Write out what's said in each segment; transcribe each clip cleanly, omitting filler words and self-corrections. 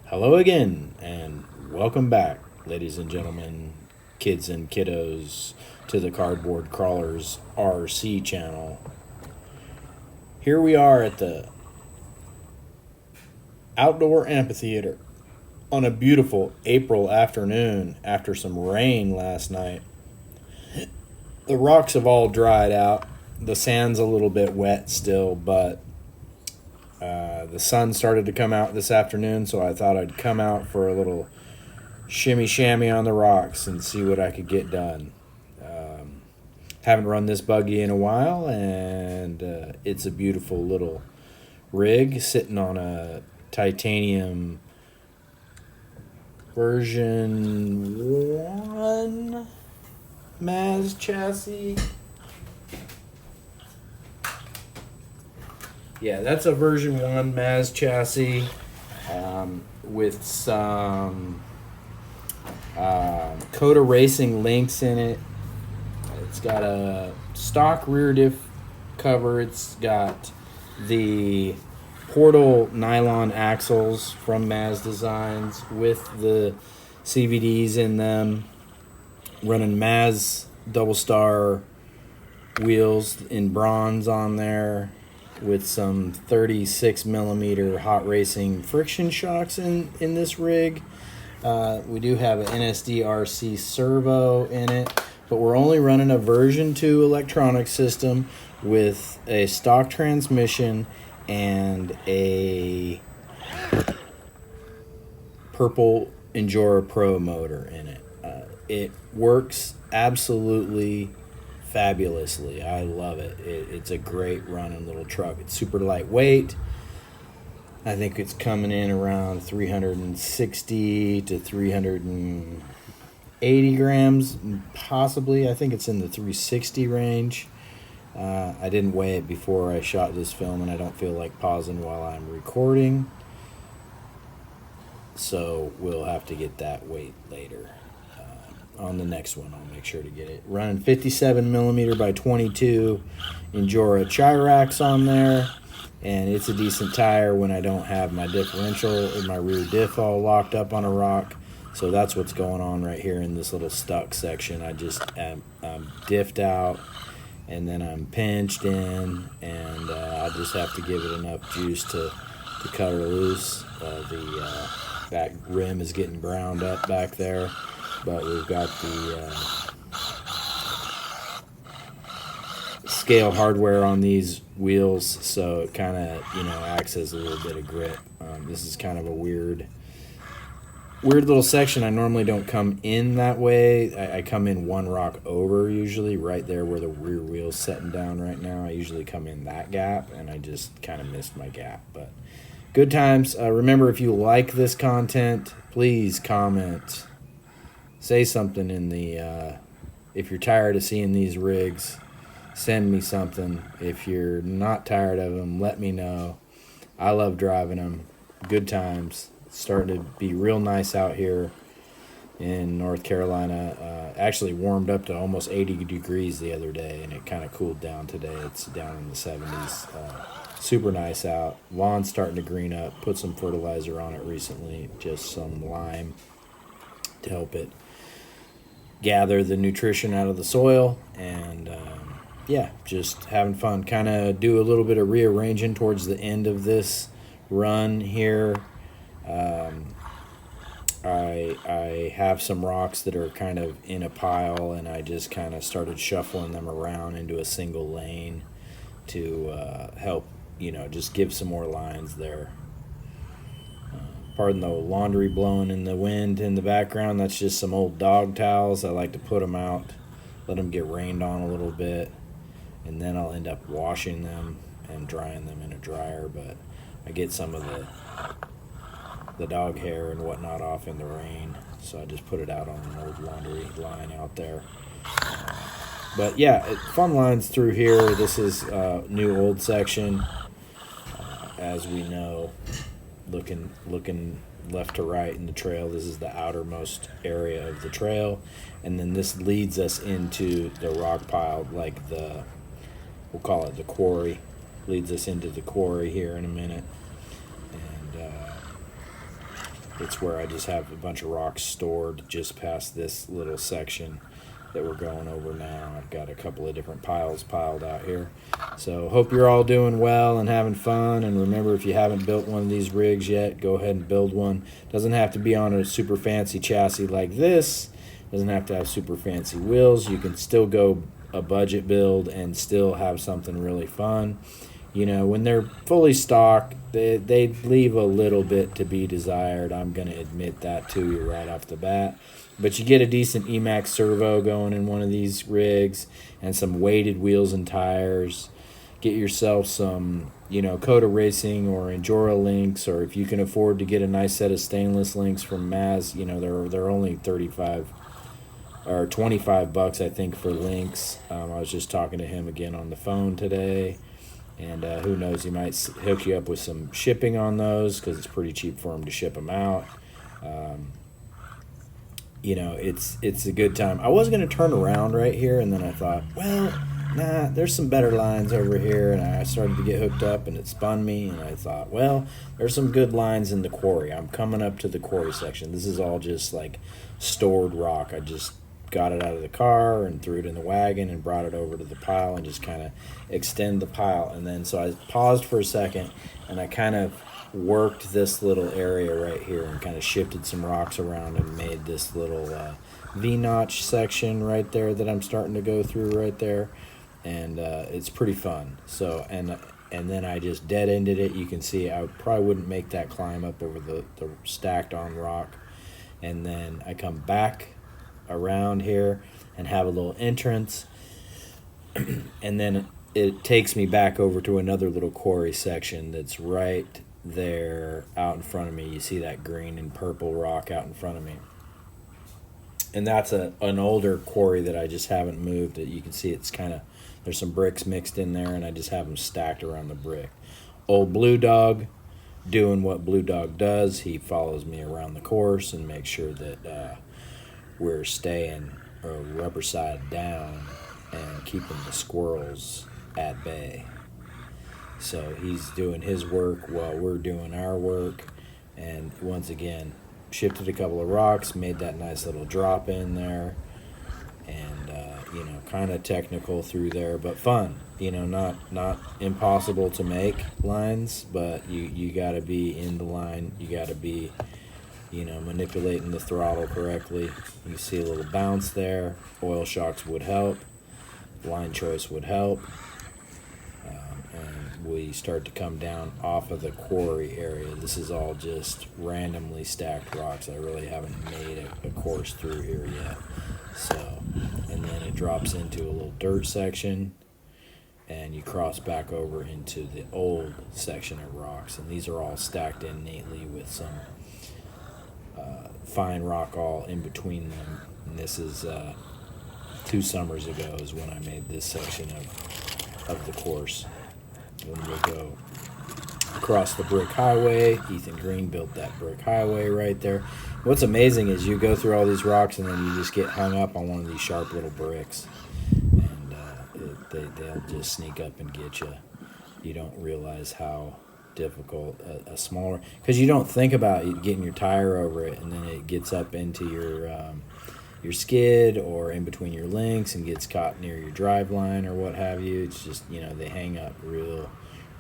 Hello again, and welcome back, ladies and gentlemen, kids and kiddos, to the Cardboard Crawlers RC channel. Here we are at the outdoor amphitheater on a beautiful April afternoon after some rain last night. The rocks have all dried out. The sand's a little bit wet still, but the sun started to come out this afternoon, so I thought I'd come out for a little shimmy shammy on the rocks and see what I could get done. Haven't run this buggy in a while, and it's a beautiful little rig sitting on a titanium version 1 Maz chassis. Yeah, that's a version 1 Maz chassis with some Coda Racing links in it. It's got a stock rear diff cover. It's got the Portal nylon axles from Maz Designs with the CVDs in them. Running Maz double star wheels in bronze on there, with some 36 millimeter hot racing friction shocks in this rig. We do have an NSD RC servo in it, but we're only running a version 2 electronic system with a stock transmission and a purple Endura Pro motor in it. It works absolutely fabulously. I love it. It's a great running little truck. It's super lightweight. I think it's coming in around 360 to 380 grams, possibly. I think it's in the 360 range. I didn't weigh it before I shot this film, and I don't feel like pausing while I'm recording, so we'll have to get that weight later. On the next one, I'll make sure to get it. Running 57 millimeter by 22 Endura Chirax on there, and it's a decent tire when I don't have my differential or my rear diff all locked up on a rock. So that's what's going on right here in this little stuck section. I'm diffed out, and then I'm pinched in, and I just have to give it enough juice to cut her loose. The back rim is getting ground up back there. But we've got the scale hardware on these wheels, so it kind of acts as a little bit of grip. This is kind of a weird little section. I normally don't come in that way. I come in one rock over, usually right there where the rear wheel's setting down right now. I usually come in that gap, and I just kind of missed my gap. But good times. Remember, if you like this content, please comment. Say something in the, if you're tired of seeing these rigs, send me something. If you're not tired of them, let me know. I love driving them. Good times. It's starting to be real nice out here in North Carolina. Actually warmed up to almost 80 degrees the other day, and it kind of cooled down today. It's down in the 70s. Super nice out. Lawn's starting to green up. Put some fertilizer on it recently, just some lime to help it gather the nutrition out of the soil, and yeah, just having fun. Kind of do a little bit of rearranging towards the end of this run here. I have some rocks that are kind of in a pile, and I just kind of started shuffling them around into a single lane to help, just give some more lines there. Pardon the laundry blowing in the wind in the background. That's just some old dog towels. I like to put them out, let them get rained on a little bit, and then I'll end up washing them and drying them in a dryer. But I get some of the dog hair and whatnot off in the rain, so I just put it out on an old laundry line out there. But yeah, fun lines through here. This is new old section, as we know. Looking left to right in the trail, this is the outermost area of the trail, and then this leads us into the rock pile, like we'll call it the quarry. Leads us into the quarry here in a minute. And it's where I just have a bunch of rocks stored just past this little section that we're going over now. I've got a couple of different piles piled out here. So hope you're all doing well and having fun. And remember, if you haven't built one of these rigs yet, go ahead and build one. Doesn't have to be on a super fancy chassis like this. Doesn't have to have super fancy wheels. You can still go a budget build and still have something really fun. You know, when they're fully stocked, they leave a little bit to be desired. I'm going to admit that to you right off the bat. But you get a decent Emax servo going in one of these rigs and some weighted wheels and tires. Get yourself some, you know, Coda Racing or Endura links, or if you can afford to get a nice set of stainless links from Maz, you know, they're only 35 or 25 bucks, I think, for links. I was just talking to him again on the phone today. And who knows, he might hook you up with some shipping on those because it's pretty cheap for him to ship them out. You know, it's a good time. I was going to turn around right here, and then I thought, well, nah, there's some better lines over here. And I started to get hooked up, and it spun me. And I thought, well, there's some good lines in the quarry. I'm coming up to the quarry section. This is all just like stored rock. I just got it out of the car and threw it in the wagon and brought it over to the pile and just kind of extend the pile. And then so I paused for a second, and I kind of worked this little area right here and kind of shifted some rocks around and made this little V-notch section right there that I'm starting to go through right there. And it's pretty fun. So and then I just dead-ended it. You can see I probably wouldn't make that climb up over the stacked on rock. And then I come back around here and have a little entrance. And then it takes me back over to another little quarry section that's right there out in front of me. You see that green and purple rock out in front of me, and that's an older quarry that I just haven't moved. You can see it's kind of, there's some bricks mixed in there, and I just have them stacked around the brick. Old Blue Dog doing what Blue Dog does. He follows me around the course and makes sure that we're staying rubber side down and keeping the squirrels at bay. So he's doing his work while we're doing our work. And once again, shifted a couple of rocks, made that nice little drop in there. And, you know, kind of technical through there, but fun. You know, not impossible to make lines, but you got to be in the line. You got to be, you know, manipulating the throttle correctly. You see a little bounce there. Oil shocks would help. Line choice would help. And we start to come down off of the quarry area. This is all just randomly stacked rocks. I really haven't made a course through here yet. So, and then it drops into a little dirt section, and you cross back over into the old section of rocks. And these are all stacked in neatly with some fine rock all in between them. And this is 2 summers ago is when I made this section of the course. When we go across the brick highway, Ethan Green built that brick highway right there. What's amazing is you go through all these rocks and then you just get hung up on one of these sharp little bricks, and they'll just sneak up and get you. You don't realize how difficult a smaller, because you don't think about getting your tire over it, and then it gets up into your skid or in between your links and gets caught near your drive line or what have you. It's just, you know, they hang up real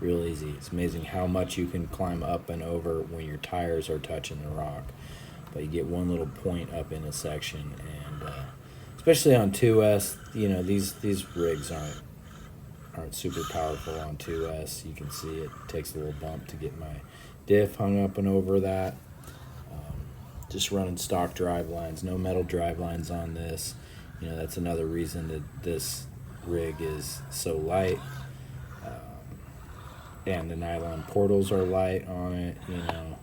easy. It's amazing how much you can climb up and over when your tires are touching the rock. But you get one little point up in a section, and especially on 2S, you know, these rigs aren't super powerful on 2S. You can see it takes a little bump to get my diff hung up and over that. Just running stock drive lines, no metal drive lines on this. You know, that's another reason that this rig is so light. And the nylon portals are light on it, you know.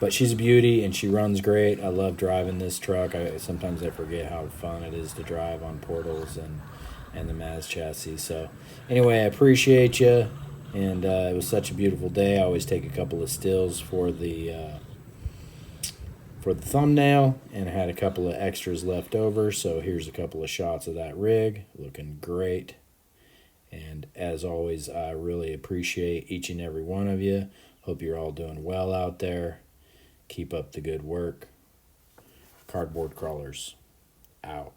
But she's a beauty, and she runs great. I love driving this truck. Sometimes I forget how fun it is to drive on portals and the Maz chassis. So anyway, I appreciate you. And it was such a beautiful day. I always take a couple of stills for the thumbnail, and I had a couple of extras left over. So here's a couple of shots of that rig, looking great. And as always, I really appreciate each and every one of you. Hope you're all doing well out there. Keep up the good work. Cardboard crawlers out.